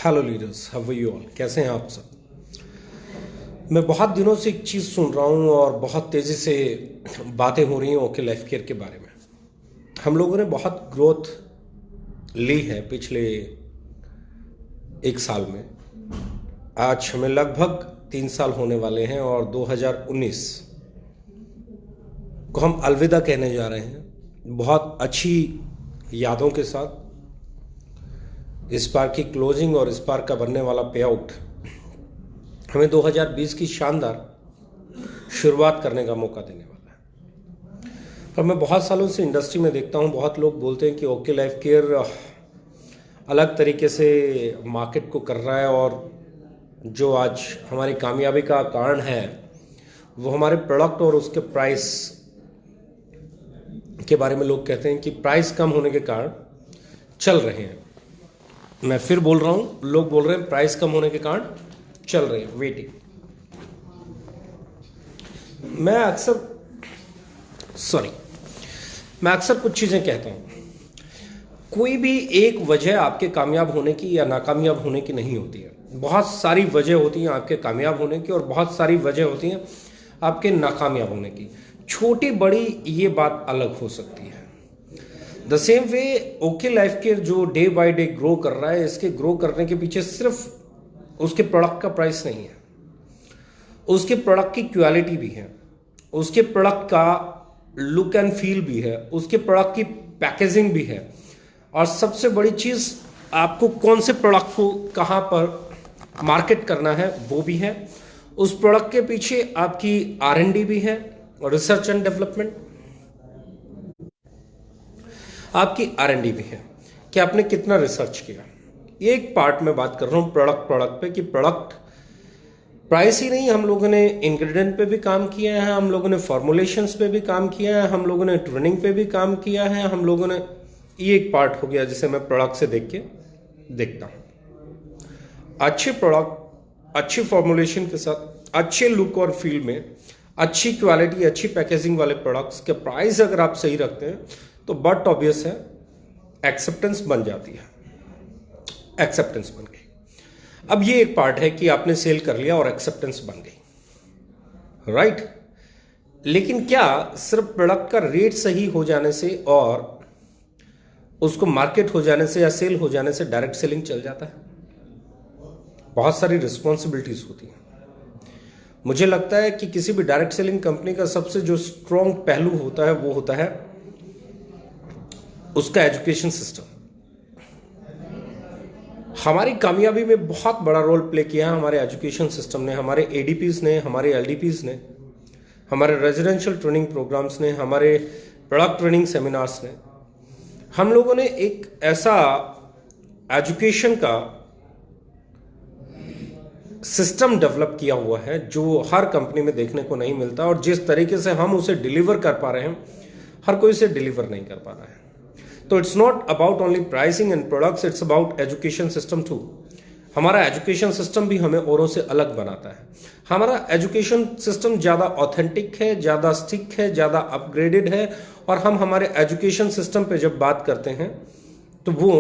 Hello leaders, how are you all? कैसे हैं आप सब? मैं बहुत दिनों से एक चीज़ सुन रहा हूँ और बहुत तेज़ी से बातें हो रही हैं ओके लाइफ केयर के बारे में। हम लोगों ने बहुत ग्रोथ ली है पिछले एक साल में। आज हमें लगभग 3 साल होने वाले हैं और 2019 को हम अलविदा कहने जा रहे हैं बहुत अच्छी यादों के साथ। इस बार की क्लोजिंग और इस बार का बनने वाला पे आउट हमें 2020 की शानदार शुरुआत करने का मौका देने वाला है। पर मैं बहुत सालों से इंडस्ट्री में देखता हूँ, बहुत लोग बोलते हैं कि ओके लाइफ केयर अलग तरीके से मार्केट को कर रहा है और जो आज हमारी कामयाबी का कारण है वो हमारे प्रोडक्ट और उसके प्राइस के बारे में लोग कहते हैं कि प्राइस कम होने के कारण चल रहे हैं। मैं फिर बोल रहा हूं, लोग बोल रहे हैं प्राइस कम होने के कारण चल रहे हैं वेटिंग। मैं अक्सर कुछ चीजें कहता हूं। कोई भी एक वजह आपके कामयाब होने की या नाकामयाब होने की नहीं होती है। बहुत सारी वजह होती हैं आपके कामयाब होने की और बहुत सारी वजह होती हैं आपके नाकामयाब होने की। छोटी बड़ी ये बात अलग हो सकती है। The same way okay life care जो डे बाय डे ग्रो कर रहा है, इसके ग्रो करने के पीछे सिर्फ उसके प्रोडक्ट का प्राइस नहीं है, उसके प्रोडक्ट की क्वालिटी भी है, उसके प्रोडक्ट का लुक एंड फील भी है, उसके प्रोडक्ट की पैकेजिंग भी है और सबसे बड़ी चीज आपको कौन से प्रोडक्ट को कहां पर मार्केट करना है वो भी है। उस प्रोडक्ट के पीछे आपकी R&D भी है और रिसर्च एंड डेवलपमेंट आपकी R&D भी है कि आपने कितना रिसर्च किया। ये एक पार्ट में बात कर रहा हूं प्रोडक्ट पे कि प्रोडक्ट प्राइस ही नहीं, हम लोगों ने इंग्रेडिएंट पे भी काम किया है, हम लोगों ने फॉर्मुलेशंस पे भी काम किया है, हम लोगों ने ट्रेनिंग पे भी काम किया है, हम लोगों ने ये एक पार्ट हो गया जिसे मैं प्रोडक्ट से देखता हूं। अच्छे प्रोडक्ट अच्छी फॉर्मुलेशन के साथ अच्छे लुक और फील में अच्छी क्वालिटी अच्छी पैकेजिंग वाले प्रोडक्ट्स के प्राइस अगर आप सही रखते हैं तो बट ऑब्वियस है एक्सेप्टेंस बन जाती है। एक्सेप्टेंस बन गई। अब ये एक पार्ट है कि आपने सेल कर लिया और एक्सेप्टेंस बन गई, राइट। लेकिन क्या सिर्फ प्रोडक्ट का रेट सही हो जाने से और उसको मार्केट हो जाने से या सेल हो जाने से डायरेक्ट सेलिंग चल जाता है? बहुत सारी रिस्पॉन्सिबिलिटीज होती हैं। मुझे लगता है कि किसी भी डायरेक्ट सेलिंग कंपनी का सबसे जो स्ट्रॉन्ग पहलू होता है वो होता है उसका एजुकेशन सिस्टम। हमारी कामयाबी में बहुत बड़ा रोल प्ले किया है हमारे एजुकेशन सिस्टम ने, हमारे ADPs ने, हमारे LDPs ने, हमारे रेजिडेंशियल ट्रेनिंग प्रोग्राम्स ने, हमारे प्रोडक्ट ट्रेनिंग सेमिनार्स ने। हम लोगों ने एक ऐसा एजुकेशन का सिस्टम डेवलप किया हुआ है जो हर कंपनी में देखने को नहीं मिलता और जिस तरीके से हम उसे डिलीवर कर पा रहे हैं हर कोई इसे डिलीवर नहीं कर पा रहा है। तो it's not about only pricing and products, it's about education system too. हमारा एजुकेशन सिस्टम भी हमें औरों से अलग बनाता है। हमारा एजुकेशन सिस्टम ज़्यादा ऑथेंटिक है, ज़्यादा स्टिक है, ज़्यादा अपग्रेडेड है और हम हमारे एजुकेशन सिस्टम पे जब बात करते हैं तो वो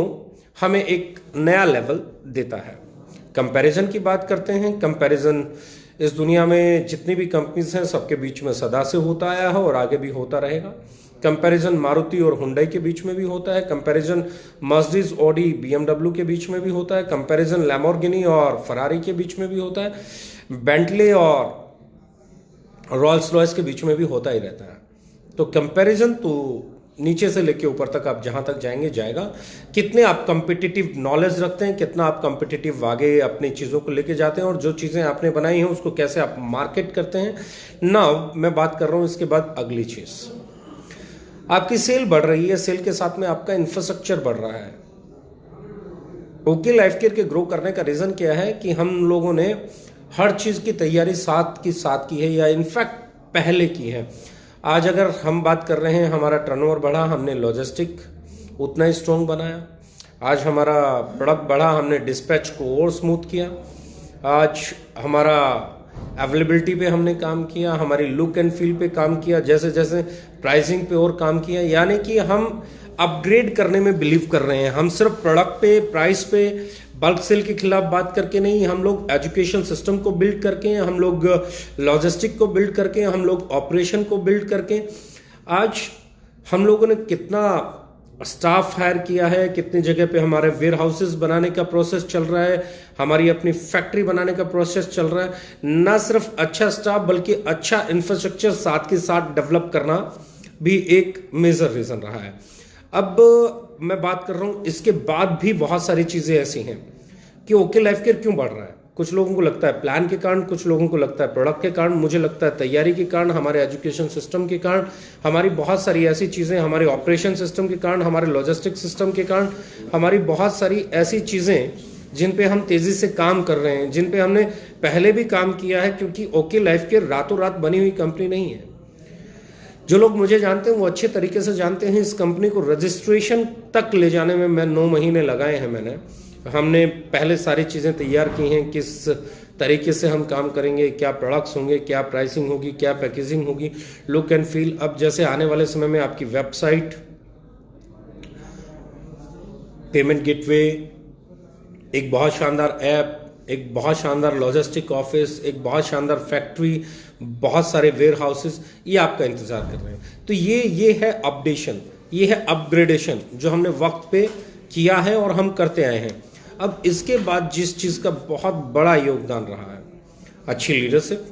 हमें एक नया लेवल देता है। कंपैरिजन की बात करते हैं। कंपैरिजन इस दुनिया में जितनी भी कंपनीज हैं सबके बीच में सदा से होता आया है और आगे भी होता रहेगा। कंपैरिजन मारुति और हुंडई के बीच में भी होता है, कंपैरिजन मर्सिडीज ऑडी BMW के बीच में भी होता है, कंपैरिजन लैम्बोर्गिनी और फरारी के बीच में भी होता है, बेंटले और रॉल्स रॉयस के बीच में भी होता ही रहता है। तो कंपैरिजन तो नीचे से लेके ऊपर तक आप जहां तक जाएंगे जाएगा। कितने आप कॉम्पिटिटिव नॉलेज रखते हैं, कितना आप कॉम्पिटिटिव आगे अपनी चीज़ों को लेके जाते हैं और जो चीज़ें आपने बनाई हैं उसको कैसे आप मार्केट करते हैं। नाउ मैं बात कर रहा हूं इसके बाद अगली चीज़, आपकी सेल बढ़ रही है, सेल के साथ में आपका इंफ्रास्ट्रक्चर बढ़ रहा है। ओके लाइफ केयर के ग्रो करने का रीज़न क्या है कि हम लोगों ने हर चीज़ की तैयारी साथ की है या इनफैक्ट पहले की है। आज अगर हम बात कर रहे हैं हमारा टर्नओवर बढ़ा, हमने लॉजिस्टिक उतना ही स्ट्रॉन्ग बनाया। आज हमारा प्रोडक्ट बढ़ा, हमने डिस्पैच को और स्मूथ किया। आज हमारा अवेलेबिलिटी पे हमने काम किया, हमारी लुक एंड फील पे काम किया, जैसे जैसे प्राइसिंग पे और काम किया। यानी कि हम अपग्रेड करने में बिलीव कर रहे हैं। हम सिर्फ प्रोडक्ट पे प्राइस पे बल्क सेल के खिलाफ बात करके नहीं, हम लोग एजुकेशन सिस्टम को बिल्ड करके, हम लोग लॉजिस्टिक को बिल्ड करके, हम लोग ऑपरेशन को बिल्ड करके। आज हम लोगों ने कितना स्टाफ हायर किया है, कितनी जगह पे हमारे वेयर हाउसेस बनाने का प्रोसेस चल रहा है, हमारी अपनी फैक्ट्री बनाने का प्रोसेस चल रहा है। ना सिर्फ अच्छा स्टाफ बल्कि अच्छा इंफ्रास्ट्रक्चर साथ के साथ डेवलप करना भी एक मेजर रीजन रहा है। अब मैं बात कर रहा हूं, इसके बाद भी बहुत सारी चीजें ऐसी हैं कि ओके लाइफ केयर क्यों बढ़ रहा है। कुछ लोगों को लगता है प्लान के कारण, कुछ लोगों को लगता है प्रोडक्ट के कारण, मुझे लगता है तैयारी के कारण, हमारे एजुकेशन सिस्टम के कारण, हमारी बहुत सारी ऐसी चीज़ें, हमारे ऑपरेशन सिस्टम के कारण, हमारे लॉजिस्टिक सिस्टम के कारण, हमारी बहुत सारी ऐसी चीज़ें जिन पे हम तेज़ी से काम कर रहे हैं, जिन पे हमने पहले भी काम किया है, क्योंकि ओके लाइफ केयर रातों रात बनी हुई कंपनी नहीं है। जो लोग मुझे जानते हैं वो अच्छे तरीके से जानते हैं, इस कंपनी को रजिस्ट्रेशन तक ले जाने में मैं 9 महीने लगाए हैं। हमने पहले सारी चीज़ें तैयार की हैं, किस तरीके से हम काम करेंगे, क्या प्रोडक्ट्स होंगे, क्या प्राइसिंग होगी, क्या पैकेजिंग होगी, लुक एंड फील। अब जैसे आने वाले समय में आपकी वेबसाइट, पेमेंट गेटवे, एक बहुत शानदार ऐप, एक बहुत शानदार लॉजिस्टिक ऑफिस, एक बहुत शानदार फैक्ट्री, बहुत सारे वेयर हाउसेस, ये आपका इंतजार कर रहे हैं। तो ये है अपडेशन, ये है अपग्रेडेशन जो हमने वक्त पे किया है और हम करते आए हैं। अब इसके बाद जिस चीज़ का बहुत बड़ा योगदान रहा है, अच्छी लीडरशिप,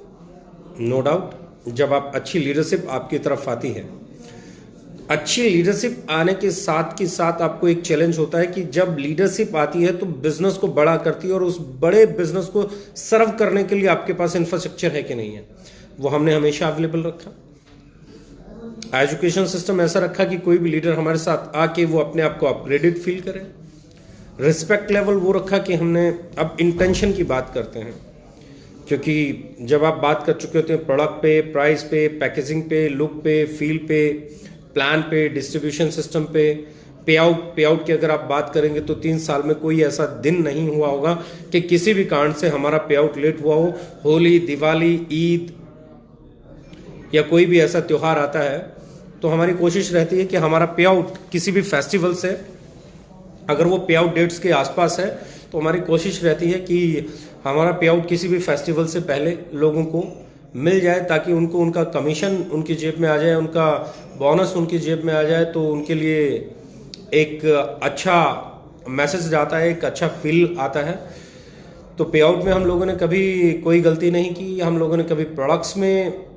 नो डाउट। जब आप अच्छी लीडरशिप आपकी तरफ आती है, अच्छी लीडरशिप आने के साथ आपको एक चैलेंज होता है कि जब लीडरशिप आती है तो बिजनेस को बड़ा करती है, और उस बड़े बिजनेस को सर्व करने के लिए आपके पास इंफ्रास्ट्रक्चर है कि नहीं है, वो हमने हमेशा अवेलेबल रखा। एजुकेशन सिस्टम ऐसा रखा कि कोई भी लीडर हमारे साथ आके वो अपने आप को अपग्रेडेड फील करे। रिस्पेक्ट लेवल वो रखा कि हमने, अब इंटेंशन की बात करते हैं, क्योंकि जब आप बात कर चुके होते हैं प्रोडक्ट पे, प्राइस पे, पैकेजिंग पे, लुक पे, फील पे, प्लान पे, डिस्ट्रीब्यूशन सिस्टम पे, पे आउट की अगर आप बात करेंगे तो 3 साल में कोई ऐसा दिन नहीं हुआ होगा कि किसी भी कारण से हमारा पे आउट लेट हुआ हो। होली, दिवाली, ईद या कोई भी ऐसा त्योहार आता है तो हमारी कोशिश रहती है कि हमारा पे आउट किसी भी फेस्टिवल से, अगर वो पे आउट डेट्स के आसपास है तो हमारी कोशिश रहती है कि हमारा पे आउट किसी भी फेस्टिवल से पहले लोगों को मिल जाए, ताकि उनको उनका कमीशन उनकी जेब में आ जाए, उनका बोनस उनकी जेब में आ जाए, तो उनके लिए एक अच्छा मैसेज जाता है, एक अच्छा फील आता है। तो पे आउट में हम लोगों ने कभी कोई गलती नहीं की, हम लोगों ने कभी प्रोडक्ट्स में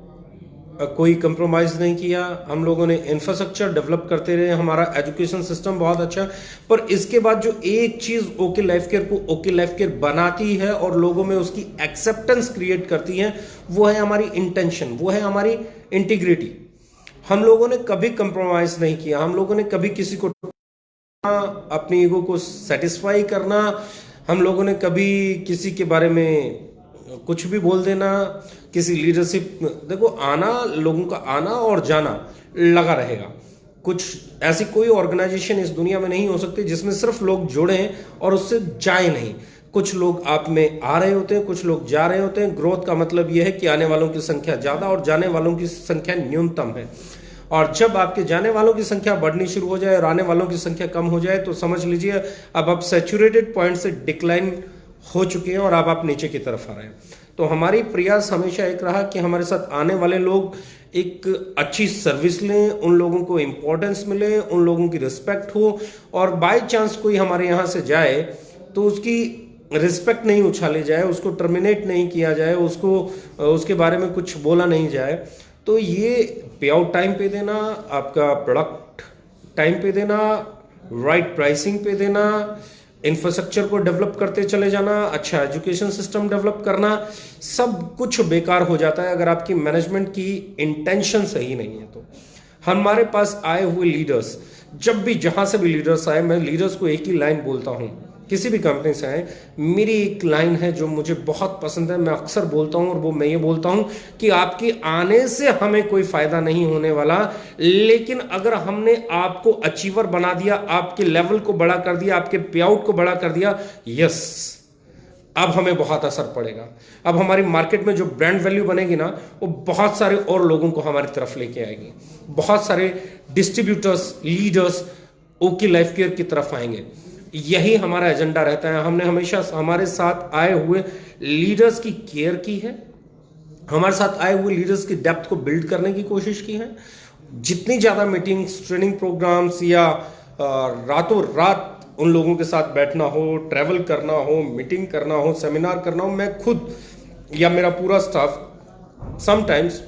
कोई कंप्रोमाइज नहीं किया, हम लोगों ने इंफ्रास्ट्रक्चर डेवलप करते रहे, हमारा एजुकेशन सिस्टम बहुत अच्छा। पर इसके बाद जो एक चीज ओके लाइफ केयर को ओके लाइफ केयर बनाती है और लोगों में उसकी एक्सेप्टेंस क्रिएट करती है, वो है हमारी इंटेंशन, वो है हमारी इंटीग्रिटी। हम लोगों ने कभी कंप्रोमाइज नहीं किया, हम लोगों ने कभी किसी को अपनी ईगो को सेटिस्फाई करना, हम लोगों ने कभी किसी के बारे में कुछ भी बोल देना, किसी लीडरशिप, देखो आना, लोगों का आना और जाना लगा रहेगा। कुछ ऐसी कोई ऑर्गेनाइजेशन इस दुनिया में नहीं हो सकती जिसमें सिर्फ लोग जुड़े और उससे जाए नहीं। कुछ लोग आप में आ रहे होते हैं, कुछ लोग जा रहे होते हैं। ग्रोथ का मतलब यह है कि आने वालों की संख्या ज्यादा और जाने वालों की संख्या न्यूनतम है। और जब आपके जाने वालों की संख्या बढ़नी शुरू हो जाए और आने वालों की संख्या कम हो जाए तो समझ लीजिए अब आप सैचुरेटेड पॉइंट से डिक्लाइन हो चुके हैं और अब आप नीचे की तरफ आ रहे हैं। तो हमारी प्रयास हमेशा एक रहा कि हमारे साथ आने वाले लोग एक अच्छी सर्विस लें, उन लोगों को इंपॉर्टेंस मिले, उन लोगों की रिस्पेक्ट हो, और बाय चांस कोई हमारे यहाँ से जाए तो उसकी रिस्पेक्ट नहीं उछाली जाए, उसको टर्मिनेट नहीं किया जाए, उसको उसके बारे में कुछ बोला नहीं जाए। तो ये पे आउट टाइम पे देना, आपका प्रोडक्ट टाइम पे देना, राइट प्राइसिंग पे देना, इंफ्रास्ट्रक्चर को डेवलप करते चले जाना, अच्छा एजुकेशन सिस्टम डेवलप करना, सब कुछ बेकार हो जाता है अगर आपकी मैनेजमेंट की इंटेंशन सही नहीं है। तो हमारे पास आए हुए लीडर्स, जब भी जहां से भी लीडर्स आए, मैं लीडर्स को एक ही लाइन बोलता हूं, किसी भी कंपनी से आए, मेरी एक लाइन है जो मुझे बहुत पसंद है, मैं अक्सर बोलता हूं, और वो मैं ये बोलता हूं कि आपके आने से हमें कोई फायदा नहीं होने वाला, लेकिन अगर हमने आपको अचीवर बना दिया, आपके लेवल को बड़ा कर दिया, आपके पे आउट को बड़ा कर दिया, यस, अब हमें बहुत असर पड़ेगा। अब हमारी मार्केट में जो ब्रांड वैल्यू बनेगी ना, वो बहुत सारे और लोगों को हमारी तरफ लेके आएगी। बहुत सारे distributors, leaders okay life care की तरफ आएंगे। यही हमारा एजेंडा रहता है। हमने हमेशा हमारे साथ आए हुए लीडर्स की केयर की है, हमारे साथ आए हुए लीडर्स की डेप्थ को बिल्ड करने की कोशिश की है। जितनी ज़्यादा मीटिंग्स, ट्रेनिंग प्रोग्राम्स या रातों रात उन लोगों के साथ बैठना हो, ट्रैवल करना हो, मीटिंग करना हो, सेमिनार करना हो, मैं खुद या मेरा पूरा स्टाफ समटाइम्स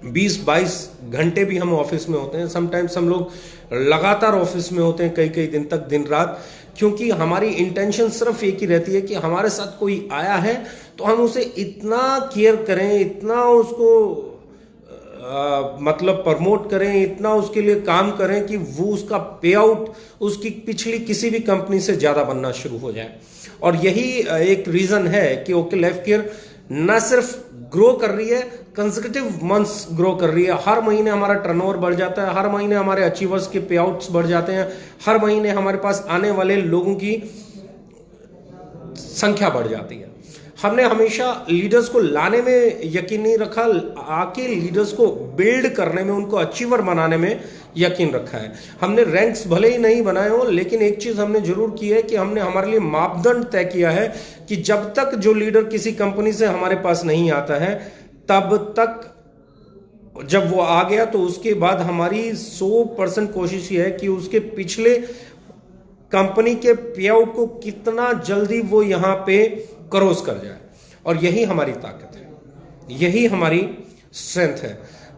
20-22 घंटे भी हम ऑफिस में होते हैं। समटाइम्स हम लोग लगातार ऑफिस में होते हैं, कई कई दिन तक, दिन रात, क्योंकि हमारी इंटेंशन सिर्फ एक ही रहती है कि हमारे साथ कोई आया है तो हम उसे इतना केयर करें, इतना उसको मतलब प्रमोट करें, इतना उसके लिए काम करें कि वो उसका पे आउट उसकी पिछली किसी भी कंपनी से ज़्यादा बनना शुरू हो जाए। और यही एक रीज़न है कि ओके लाइफ केयर न सिर्फ ग्रो कर रही है, कंसेक्यूटिव मंथ्स ग्रो कर रही है। हर महीने हमारा टर्नओवर बढ़ जाता है, हर महीने हमारे अचीवर्स के पे आउट्स बढ़ जाते हैं, हर महीने हमारे पास आने वाले लोगों की संख्या बढ़ जाती है। हमने हमेशा लीडर्स को लाने में यकीन नहीं रखा, आके लीडर्स को बिल्ड करने में, उनको अचीवर बनाने में यकीन रखा है। हमने रैंक्स भले ही नहीं बनाए हो, लेकिन एक चीज हमने जरूर की है कि हमने हमारे लिए मापदंड तय किया है कि जब तक जो लीडर किसी कंपनी से हमारे पास नहीं आता है, तब तक जब वो आ गया तो उसके बाद हमारी 100% कोशिश ये है कि उसके पिछले कंपनी के पे आउट को कितना जल्दी वो यहां पे क्रॉस कर जाए। और यही हमारी ताकत है, यही हमारी स्ट्रेंथ है।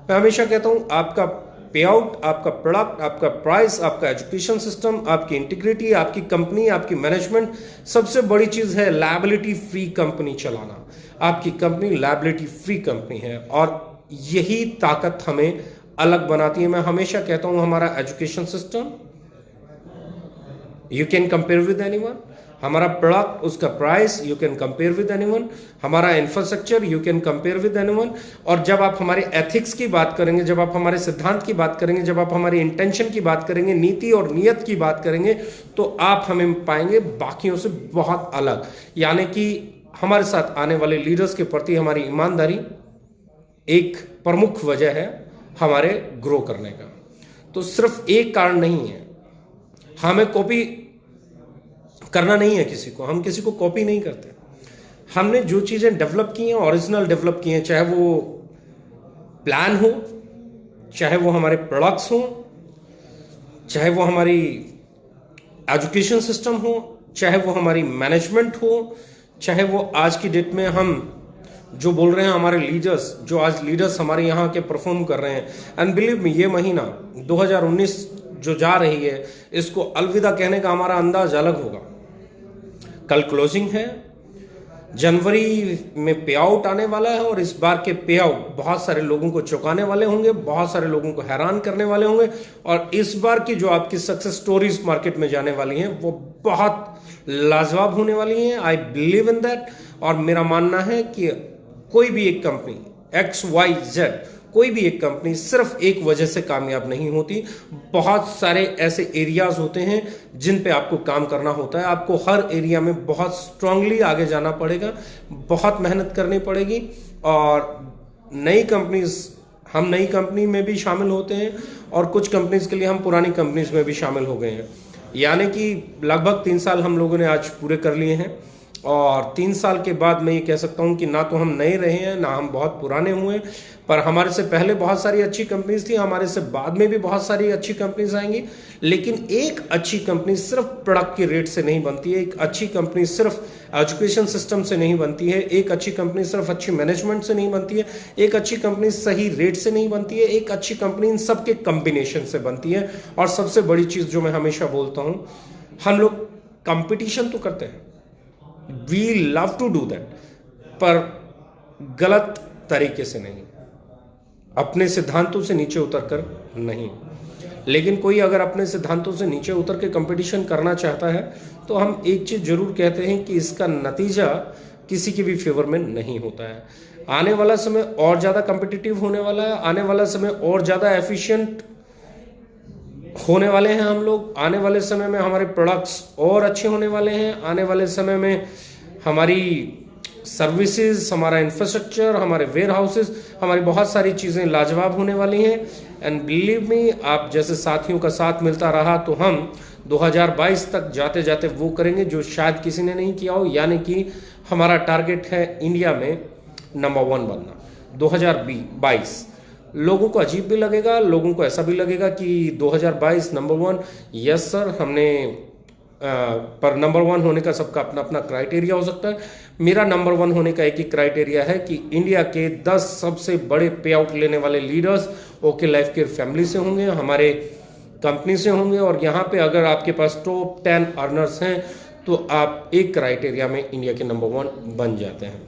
मैं हमेशा कहता हूं, आपका पे आउट, आपका प्रोडक्ट, आपका प्राइस, आपका एजुकेशन सिस्टम, आपकी इंटीग्रिटी, आपकी कंपनी, आपकी मैनेजमेंट, सबसे बड़ी चीज है लायबिलिटी फ्री कंपनी चलाना। आपकी कंपनी लायबिलिटी फ्री कंपनी है और यही ताकत हमें अलग बनाती है। मैं हमेशा कहता हूं, हमारा education system you can compare with anyone, हमारा प्रोडक्ट, उसका price you can compare with anyone, हमारा infrastructure you can compare with anyone. और जब आप हमारे एथिक्स की बात करेंगे, जब आप हमारे सिद्धांत की बात करेंगे, जब आप हमारी इंटेंशन की बात करेंगे, नीति और नियत की बात करेंगे, तो आप हमें पाएंगे बाकियों से बहुत अलग। यानी कि हमारे साथ आने वाले लीडर्स के प्रति हमारी ईमानदारी एक प्रमुख वजह है हमारे ग्रो करने का। तो सिर्फ एक कारण नहीं है, हमें कॉपी करना नहीं है किसी को, हम किसी को कॉपी नहीं करते। हमने जो चीजें डेवलप की हैं, ओरिजिनल डेवलप की हैं, चाहे वो प्लान हो, चाहे वो हमारे प्रोडक्ट्स हो, चाहे वो हमारी एजुकेशन सिस्टम हो, चाहे वो हमारी मैनेजमेंट हो, चाहे वो आज की डेट में हम जो बोल रहे हैं हमारे लीडर्स, जो आज लीडर्स हमारे यहाँ के परफॉर्म कर रहे हैं। एंड बिलीव मी, ये महीना 2019 जो जा रही है, इसको अलविदा कहने का हमारा अंदाज अलग होगा। कल क्लोजिंग है, जनवरी में पे आउट आने वाला है और इस बार के पे आउट बहुत सारे लोगों को चौंकाने वाले होंगे, बहुत सारे लोगों को हैरान करने वाले होंगे। और इस बार की जो आपकी सक्सेस स्टोरीज मार्केट में जाने वाली हैं, वो बहुत लाजवाब होने वाली हैं। I believe in that. और मेरा मानना है कि कोई भी एक कंपनी XYZ, कोई भी एक कंपनी सिर्फ एक वजह से कामयाब नहीं होती। बहुत सारे ऐसे एरियाज होते हैं जिन पे आपको काम करना होता है। आपको हर एरिया में बहुत स्ट्रांगली आगे जाना पड़ेगा, बहुत मेहनत करनी पड़ेगी। और नई कंपनीज, हम नई कंपनी में भी शामिल होते हैं और कुछ कंपनीज के लिए हम पुरानी कंपनीज में भी शामिल हो गए हैं। यानी कि लगभग 3 साल हम लोगों ने आज पूरे कर लिए हैं। और 3 साल के बाद मैं ये कह सकता हूँ कि ना तो हम नए रहे हैं, ना हम बहुत पुराने हुए, पर हमारे से पहले बहुत सारी अच्छी कंपनीज थी, हमारे से बाद में भी बहुत सारी अच्छी कंपनीज आएंगी। लेकिन एक अच्छी कंपनी सिर्फ प्रोडक्ट की रेट से नहीं बनती है, एक अच्छी कंपनी सिर्फ एजुकेशन सिस्टम से नहीं बनती है, एक अच्छी कंपनी सिर्फ अच्छी मैनेजमेंट से नहीं बनती है, एक अच्छी कंपनी सही रेट से नहीं बनती है, एक अच्छी कंपनी इन सबके कॉम्बिनेशन से बनती है। और सबसे बड़ी चीज जो मैं हमेशा बोलता हूँ, हम लोग कंपटीशन तो करते हैं, we love to do that, पर गलत तरीके से नहीं, अपने सिद्धांतों से नीचे उतरकर नहीं। लेकिन कोई अगर अपने सिद्धांतों से नीचे उतर के कंपटीशन करना चाहता है तो हम एक चीज जरूर कहते हैं कि इसका नतीजा किसी के भी फेवर में नहीं होता है। आने वाला समय और ज्यादा कॉम्पिटिटिव होने वाला है, आने वाला समय और ज्यादा एफिशिएंट होने वाले हैं हम लोग। आने वाले समय में हमारे प्रोडक्ट्स और अच्छे होने वाले हैं। आने वाले समय में हमारी सर्विसेज, हमारा इंफ्रास्ट्रक्चर, हमारे वेयर हाउसेज, हमारी बहुत सारी चीज़ें लाजवाब होने वाली हैं। एंड बिलीव मी, आप जैसे साथियों का साथ मिलता रहा तो हम 2022 तक जाते जाते वो करेंगे जो शायद किसी ने नहीं किया हो, यानी कि हमारा टारगेट है इंडिया में नंबर 1 बनना 2022। लोगों को अजीब भी लगेगा, लोगों को ऐसा भी लगेगा कि 2022 नंबर 1, यस सर हमने पर नंबर 1 होने का सबका अपना अपना क्राइटेरिया हो सकता है। मेरा नंबर 1 होने का एक ही क्राइटेरिया है कि इंडिया के 10 सबसे बड़े पे आउट लेने वाले leaders okay life care family से होंगे, हमारे कंपनी से होंगे। और यहाँ पे अगर आपके पास टॉप 10 अर्नर्स हैं तो आप एक क्राइटेरिया में इंडिया के नंबर 1 बन जाते हैं।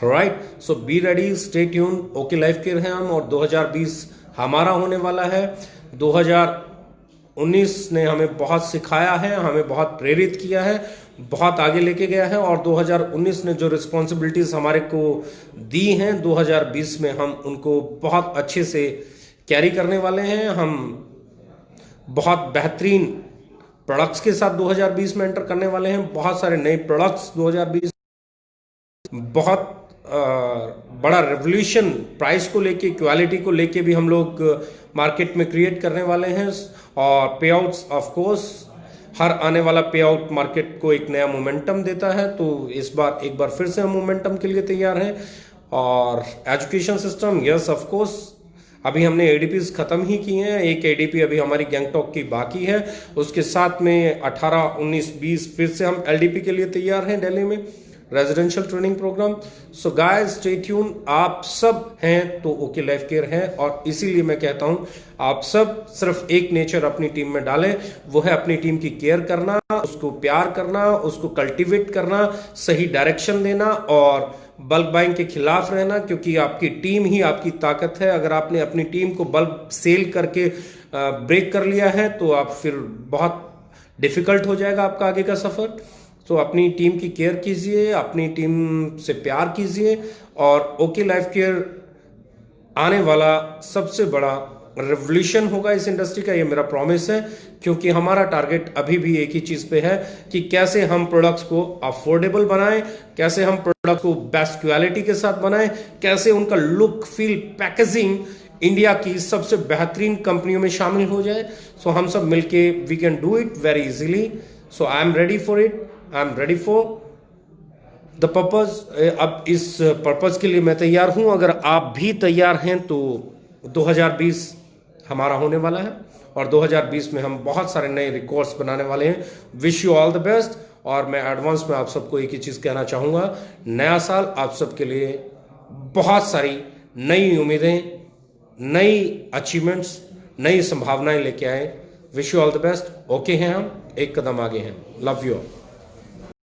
Right, so be ready, stay tune. Okay life care हैं हम और 2020 हमारा होने वाला है। 2019 ने हमें बहुत सिखाया है, हमें बहुत प्रेरित किया है, बहुत आगे लेके गया है और 2019 ने जो रिस्पॉन्सिबिलिटीज हमारे को दी हैं 2020 में हम उनको बहुत अच्छे से कैरी करने वाले हैं। हम बहुत बेहतरीन प्रोडक्ट्स के साथ 2020 में एंटर करने वाले हैं। बहुत सारे नए प्रोडक्ट्स 2020, बहुत बड़ा रेवोल्यूशन प्राइस को लेके, क्वालिटी को लेके भी हम लोग मार्केट में क्रिएट करने वाले हैं। और पे आउट्स ऑफ कोर्स, हर आने वाला पे आउट मार्केट को एक नया मोमेंटम देता है, तो इस बार एक बार फिर से हम मोमेंटम के लिए तैयार हैं। और education system, yes of course, अभी हमने एडीपीज खत्म ही की हैं। एक एडीपी अभी हमारी गैंगटॉक की बाकी है, उसके साथ में 18, 19, 20 फिर से हम एलडीपी के लिए तैयार हैं दिल्ली में, residential training program. So guys stay tune. आप सब हैं तो ओके लाइफ केयर है और इसीलिए मैं कहता हूं आप सब सिर्फ एक नेचर अपनी टीम में डालें, वो है अपनी टीम की केयर करना, उसको प्यार करना, उसको कल्टीवेट करना, सही डायरेक्शन देना और बल्क बाइंग के खिलाफ रहना, क्योंकि आपकी टीम ही आपकी ताकत है। अगर आपने अपनी टीम को बल्क सेल करके ब्रेक कर लिया है तो आप फिर बहुत डिफिकल्ट हो जाएगा आपका आगे का सफर। तो अपनी टीम की केयर कीजिए, अपनी टीम से प्यार कीजिए और ओके लाइफ केयर आने वाला सबसे बड़ा रेवोल्यूशन होगा इस इंडस्ट्री का, ये मेरा प्रॉमिस है। क्योंकि हमारा टारगेट अभी भी एक ही चीज पे है कि कैसे हम प्रोडक्ट्स को अफोर्डेबल बनाएं, कैसे हम प्रोडक्ट को बेस्ट क्वालिटी के साथ बनाएं, कैसे उनका लुक, फील, पैकेजिंग इंडिया की सबसे बेहतरीन कंपनियों में शामिल हो जाए। सो हम सब मिलके we can do it very easily. So I am ready for it, I am ready for the purpose. अब इस पर्पज के लिए मैं तैयार हूं। अगर आप भी तैयार हैं तो 2020 हमारा होने वाला है और 2020 में हम बहुत सारे नए रिकॉर्ड्स बनाने वाले हैं। Wish you all the best. और मैं एडवांस में आप सबको एक ही चीज कहना चाहूंगा, नया साल आप सबके लिए बहुत सारी नई उम्मीदें, नई अचीवमेंट्स, नई संभावनाएं लेके आए। Wish you all the best. Okay हैं हम, एक कदम आगे हैं। Love you all.